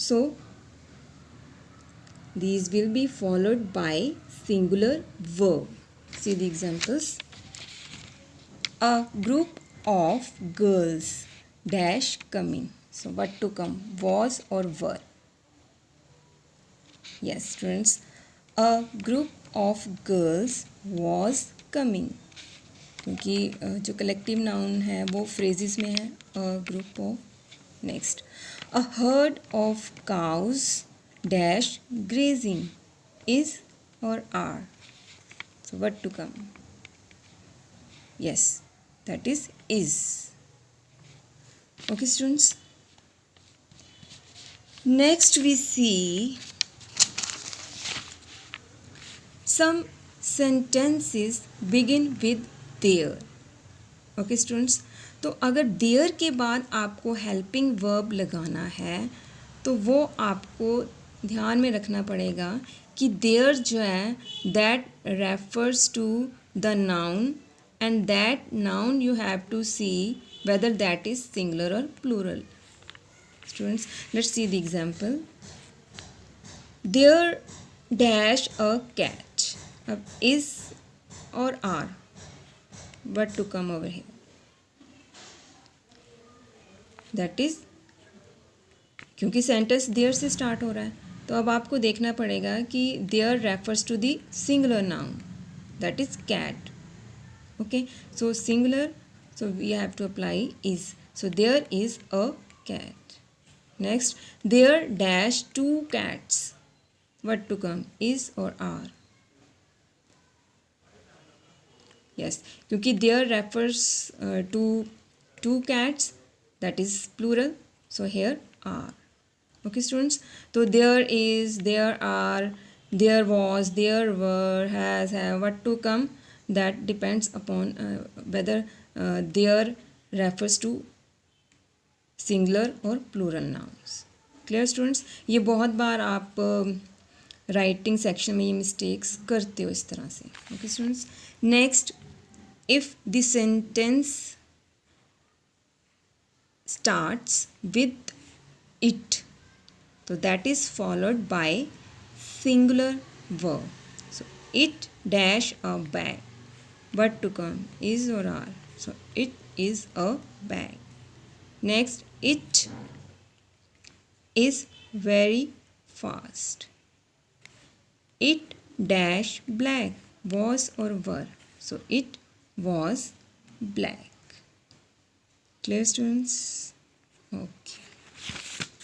So these will be followed by singular verb. See the examples. A group of girls dash coming. So what to come, was or were? Yes students, a group of girls was coming, क्योंकि जो collective noun है वो phrases में है. A group of. Next, a herd of cows dash grazing. Is और are. So what to come? Yes, that is. Okay students, next we see some sentences begin with there. Okay students, तो अगर there के बाद आपको helping verb लगाना है तो वो आपको ध्यान में रखना पड़ेगा कि देयर जो है that refers to the noun, and that noun you have to see whether that is singular or plural. Students, let's see the example. There dash a cat. अब is or are, what to come over here? That is, क्योंकि sentence there से start हो रहा है तो अब आपको देखना पड़ेगा कि there refers to the singular noun, that is cat. Okay, so singular, so we have to apply is. So there is a cat. Next, there dash two cats. What to come, is or are? Yes, क्योंकि there refers to two cats, that is plural, so here are. Okay students, so there is, there are, there was, there were, has, have, what to come, that depends upon whether there refers to singular or plural nouns. Clear students? ये बहुत बार आप writing section में ये mistakes करते हो इस तरह से. Okay students, next, if the sentence starts with it, तो that is followed by singular verb. So it dash a bag. What to come, is or are? So it is a bag. Next, it is very fast. It dash black, was or were? So it was black. Clear students? Okay.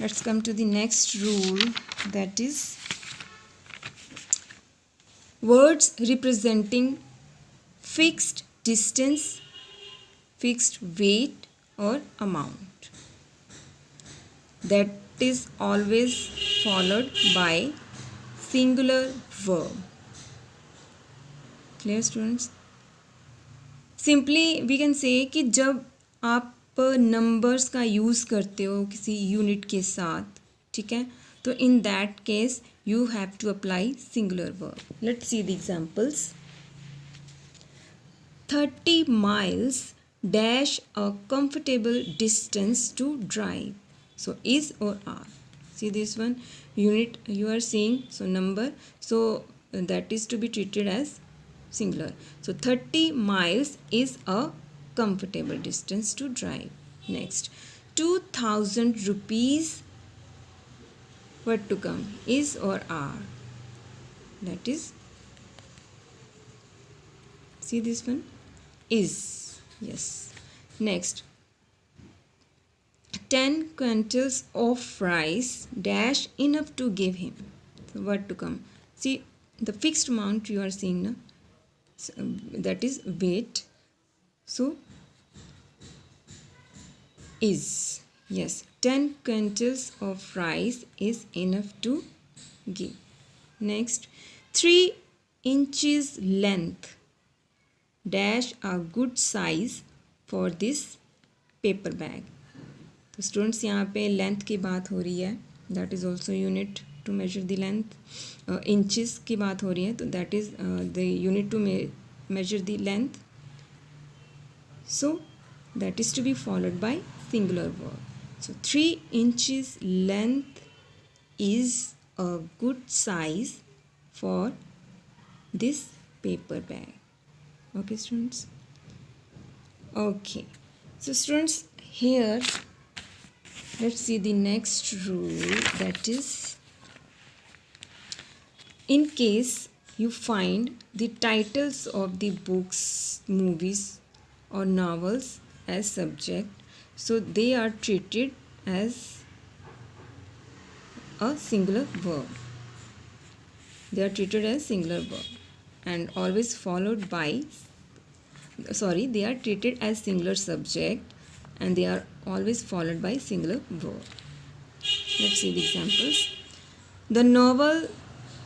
Let's come to the next rule, that is words representing fixed distance, fixed weight or amount, that is always followed by singular verb. Clear students? Simply we can say कि जब आप numbers का use करते हो किसी unit के साथ, ठीक है, तो in that case you have to apply singular verb. Let's see the examples. 30 miles dash a comfortable distance to drive. So is or are? See this one, unit you are seeing, so number, so that is to be treated as singular. So 30 miles is a comfortable distance to drive. Next, 2000 rupees, what to come, is or are? That is, see this one, is. Yes. Next, 10 quintals of rice dash enough to give him. So what to come? See the fixed amount you are seeing now, so, that is weight. So is. Yes, 10 quintals of rice is enough to give. Next, 3 inches length dash a good size for this paper bag. तो students यहाँ पे length की बात हो रही है, that is also unit to measure the length. Inches की बात हो रही है तो that is the unit to measure the length. So that is to be followed by singular verb. So 3 inches length is a good size for this paper bag. Okay, students. Okay, so students, here let's see the next rule, that is, in case you find the titles of the books, movies or novels as subject, so they are treated as a singular verb. They are treated as singular verb and always followed by, they are treated as singular subject and they are always followed by singular verb. Let's see the examples. The novel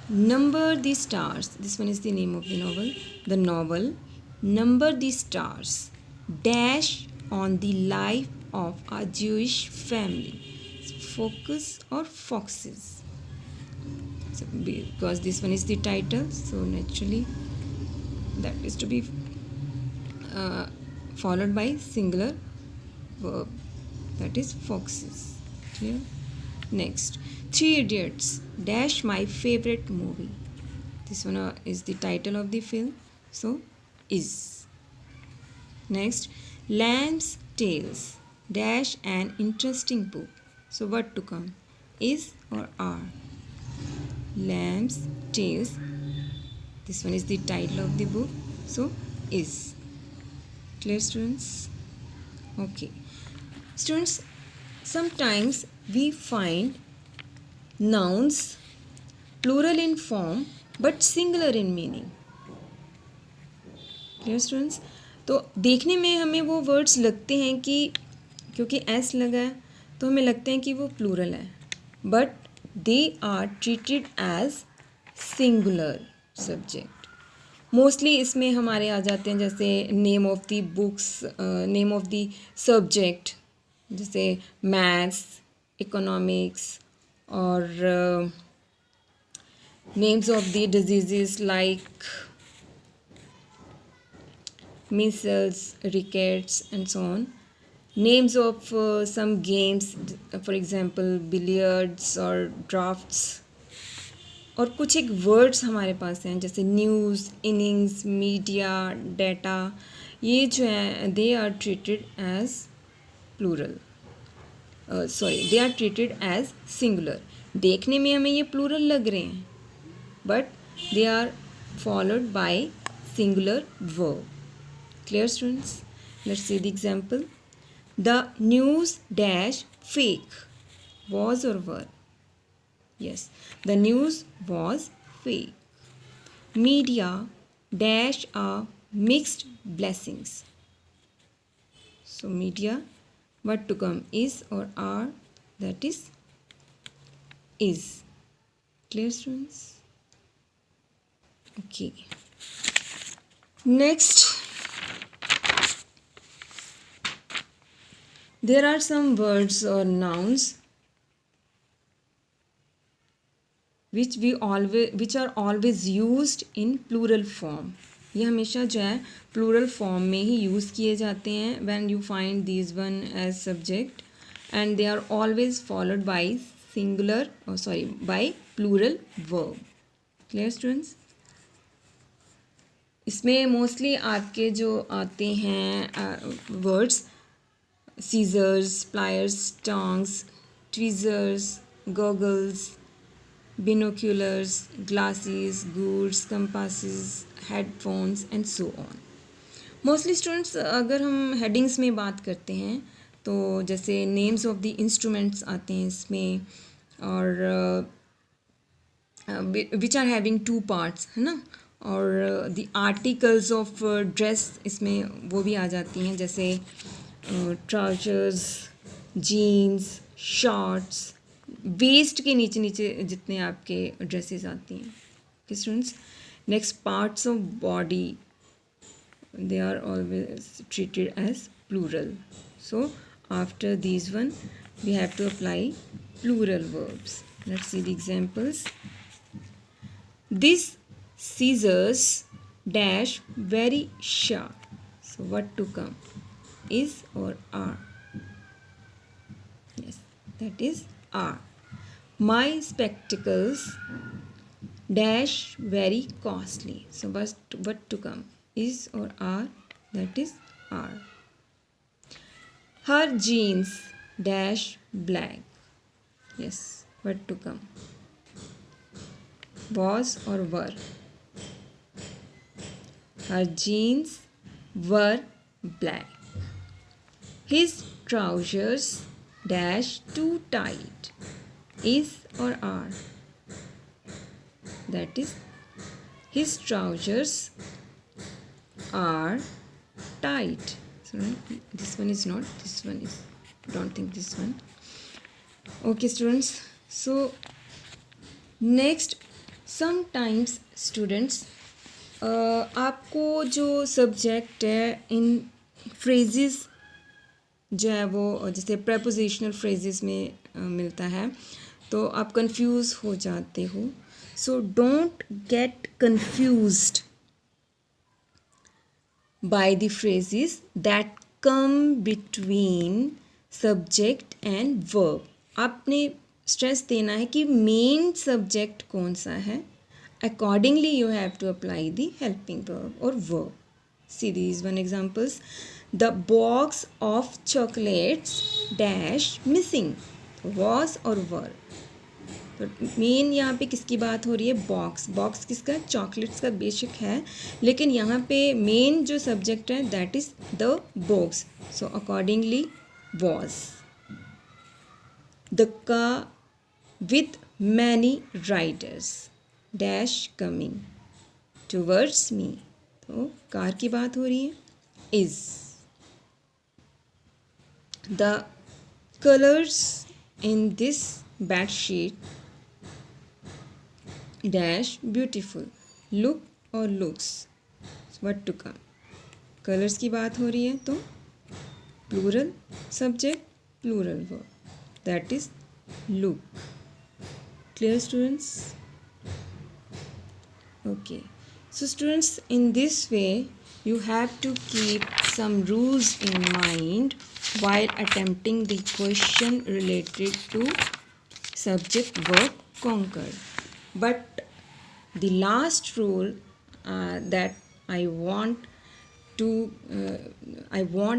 Number the Stars. This one is the name of the novel. The novel Number the Stars dash on the life of a Jewish family. Focus or foxes. So because this one is the title, so naturally that is to be followed by singular verb, that is foxes. Clear? Next, Three Idiots dash my favorite movie. This one is the title of the film, so is. Next, Lamb's Tales dash an interesting book. So what to come? Is or are? Lamb's Tales. This one is the title of the book, so is. Clear, students? Okay. Students, sometimes we find nouns plural in form but singular in meaning. Clear, students? तो देखने में हमें वो words लगते हैं कि क्योंकि S लगा है तो हमें लगते हैं कि वो प्लूरल है, but they are treated as singular subject. Mostly इसमें हमारे आ जाते हैं जैसे name of the books, name of the subject, जैसे मैथ्स, इकोनॉमिक्स, और names of the diseases like measles, rickets and so on. Names of some games, for example billiards or drafts. और कुछ एक वर्ड्स हमारे पास हैं जैसे न्यूज़, इनिंग्स, मीडिया, डाटा. ये जो है they are treated as plural, they are treated as singular. देखने में हमें ये प्लूरल लग रहे हैं but they are followed by singular verb. Clear, students? Let's see the example. The news dash fake was or were. Yes, the news was fake. Media dash are mixed blessings. So media, what to come? Is or are? That is is. Clear, students? Okay. Next, there are some words or nouns which are always used in plural form. ये हमेशा जो है plural form में ही use किए जाते हैं when you find these one as subject, and they are always followed by by plural verb. Clear, students? इसमें mostly आपके जो आते हैं words scissors, pliers, tongs, tweezers, goggles, binoculars, glasses, goods, compasses, headphones and so on. Mostly students अगर हम headings में बात करते हैं तो जैसे नेम्स ऑफ द इंस्ट्रूमेंट्स आते हैं इसमें, और which are having two parts, है ना, और द आर्टिकल्स ऑफ ड्रेस इसमें वो भी आ जाती हैं जैसे ट्राउजर्स, जीन्स, शॉर्ट्स, वेस्ट के नीचे नीचे जितने आपके ड्रेसेस आती हैं. Okay students, next parts of body, they are always treated as plural. So after these one we have to apply plural verbs. Let's see the examples. This scissors dash very sharp. So what to come? Is or are? Yes, that is are. my spectacles dash very costly. So what to come, is or are? That is are. Her jeans dash black. Yes, what to come, was or were? Her jeans were black. His trousers dash too tight. Is or are? That is, his trousers are tight. Sorry, this one is not. This one is. Don't think this one. Okay, students. So next, sometimes students, आपको जो subject है इन phrases जो है वो जैसे prepositional phrases में मिलता है, तो आप कंफ्यूज हो जाते हो. So don't get confused by the phrases that come between subject and verb. आपने स्ट्रेस देना है कि मेन सब्जेक्ट कौन सा है. Accordingly you have to apply the helping verb or verb. See these one examples. The box of chocolates dash missing. Was or were. तो main यहाँ पे किसकी बात हो रही है? बॉक्स. बॉक्स किसका? चॉकलेट्स का बेशक है, लेकिन यहाँ पे मेन जो सब्जेक्ट है that is the box. So accordingly was. The car with many riders dash coming towards me. तो कार की बात हो रही है. Is. The colours in this bedsheet dash beautiful. look or looks. what to come. Colours की बात हो रही है तो plural subject plural verb, that is look. clear students? okay, so students, in this way you have to keep some rules in mind while attempting the question related to subject verb conquered. But the last rule that I want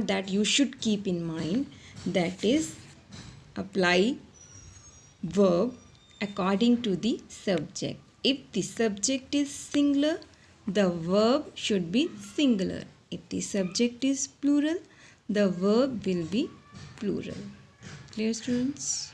that you should keep in mind, that is apply verb according to the subject. If the subject is singular, the verb should be singular. If the subject is plural, the verb will be plural. Clear students?